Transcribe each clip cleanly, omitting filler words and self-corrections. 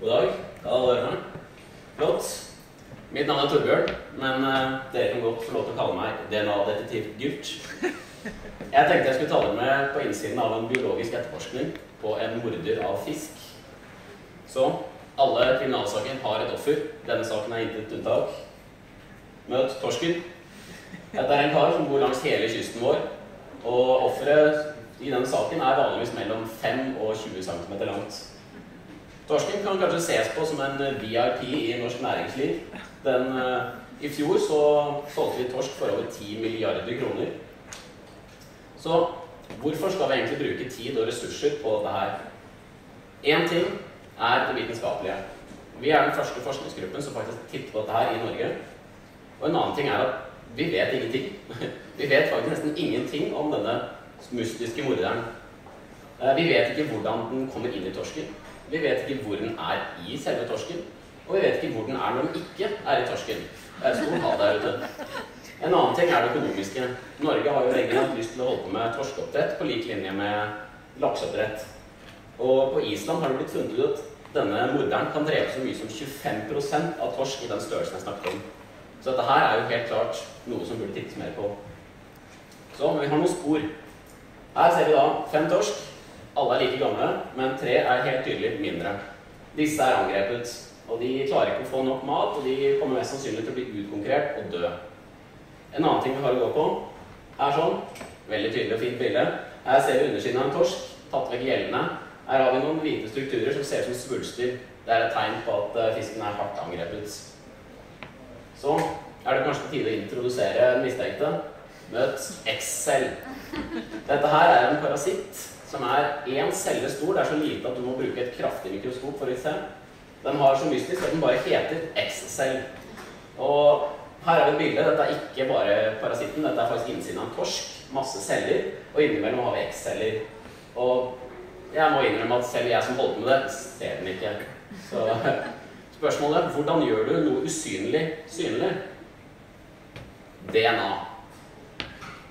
God dag, alle dere. Flott. Mitt navn Torbjørn, men dere kan godt få lov til å kalle meg DNA-detektiv Gyrt. Jeg tenkte jeg skulle ta dere med på innsiden av en biologisk etterforskning på en morder av fisk. Så, alle kriminalsaker har et offer. Denne saken er intet unntak. Møt torsken. Dette er en kar som bor langs hele kysten vår, og offeret i denne saken er vanligvis mellom 5 og 20 cm langt. Torsken kan kanskje ses på som en VIP i norsk næringsliv. I fjor så solgte vi torsk for over 10 milliarder kroner. Så hvorfor skal vi egentlig bruke tid og ressurser på dette her? En ting er det vitenskapelige. Vi er den første forskningsgruppen som faktisk titter på dette her i Norge. Og en annen ting er at vi vet ingenting. Vi vet faktisk nesten ingenting om denne mystiske morderen. Vi vet ikke hvordan den kommer inn i torsken. Vi vet ikke hvor den er i selve torsken. Og vi vet ikke hvor den er når den ikke er i torsken. Det er et stort hav der ute. En annen ting er det økonomiske. Norge har jo lenge hatt lyst til å holde på med torskeoppdrett på lik linje med lakseoppdrett. Og på Island har det blitt funnet ut at denne morderen kan dreve så mye som 25% av torsk i den størrelsen jeg snakket om. Så dette her er jo helt klart noe som burde tittes mer på. Så, men vi har noen spor. Her ser vi da 5 torsk. Alle er like gamle, men 3 er helt tydelig mindre. Disse er angrepet, og de klarer ikke å få nok mat, og de kommer mest sannsynlig til å bli utkonkurrert og dø. En annen ting vi har å gå på er sånn, veldig tydelig og fint bilde. Her ser vi undersiden av en torsk, tatt vekk gjellene. Her har vi noen hvite strukturer som ser ut som svulster. Det er et tegn på at fisken er hardt angrepet. Så er det kanskje på tide å introdusere mistenkte. Møt Excel. Dette her er en parasitt som er en celle stor. Det er så lite at du må bruke et kraftig mikroskop for å se. Den har så mystisk at den bare heter Excel. Og her er det et bilde. Dette er ikke bare parasitten, dette er faktisk innsiden av en torsk. Masse celler, og innimellom har vi X-celler. Og jeg må innrømme at selv jeg som holder på med det, ser den ikke. Så spørsmålet er, hvordan gjør du noe usynlig synlig? DNA.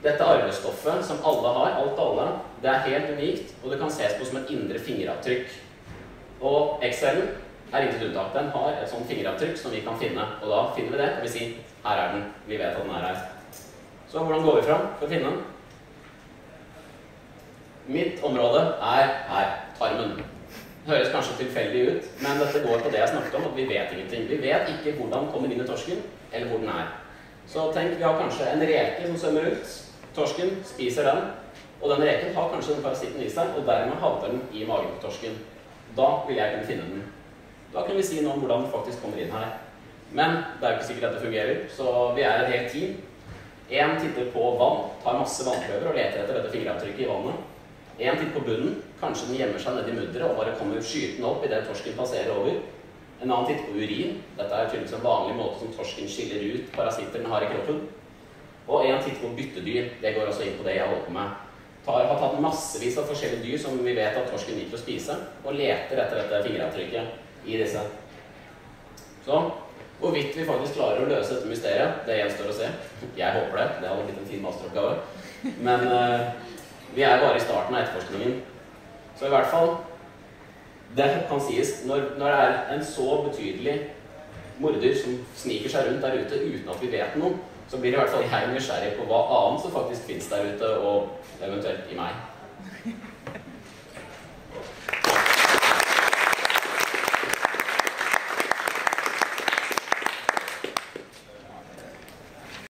Dette arvestoffet som alle har, alt og alle, det er helt unikt, og det kan ses på som et indre fingeravtrykk. Og X-cellen er intet unntak. Den har et sånt fingeravtrykk som vi kan finne, og da finner vi det, og vi sier, her er den, vi vet at den er her. Så hvordan går vi fram for å finne den? Mitt område er her, tarmen. Det høres kanskje tilfeldig ut, men dette går på det jeg snakket om, at vi vet ingenting. Vi vet ikke hvordan den kommer inn i torsken, eller hvor den er. Så tenk, vi har kanskje en reke som svømmer ut. Torsken spiser den, og den reken har kanskje den parasitten i seg, og dermed havner den i magen på torsken. Da vil jeg kunne finne den. Da kan vi si noe om hvordan den faktisk kommer inn her. Men det er jo ikke sikkert at det fungerer, så vi er et helt team. En titter på vann, tar masse vannprøver og leter etter dette fingeravtrykket i vannet. En titter på bunnen, kanskje den gjemmer seg nede i mudderet og bare kommer skytende opp i det torsken passerer over. En annen titter på urin. Dette er tydeligvis en vanlig måte som torsken skiller ut parasitter den har i kroppen. Og en titter på byttedyr. Det går også inn på det jeg holder på med. Har tatt massevis av forskjellige dyr som vi vet at torsken liker å spise, og leter etter dette fingeravtrykket i disse. Så, hvorvidt vi faktisk klarer å løse dette mysteriet, det gjenstår å se. Jeg håper det. Det hadde blitt en fin masteroppgave. Men vi er bare i starten av etterforskningen. Så i hvert fall, det kan sies, når det er en så betydelig morder som sniker seg rundt der ute uten at vi vet noe, så blir i hvert fall jeg nysgjerrig på hva annet som faktisk finnes der ute, og eventuelt i meg.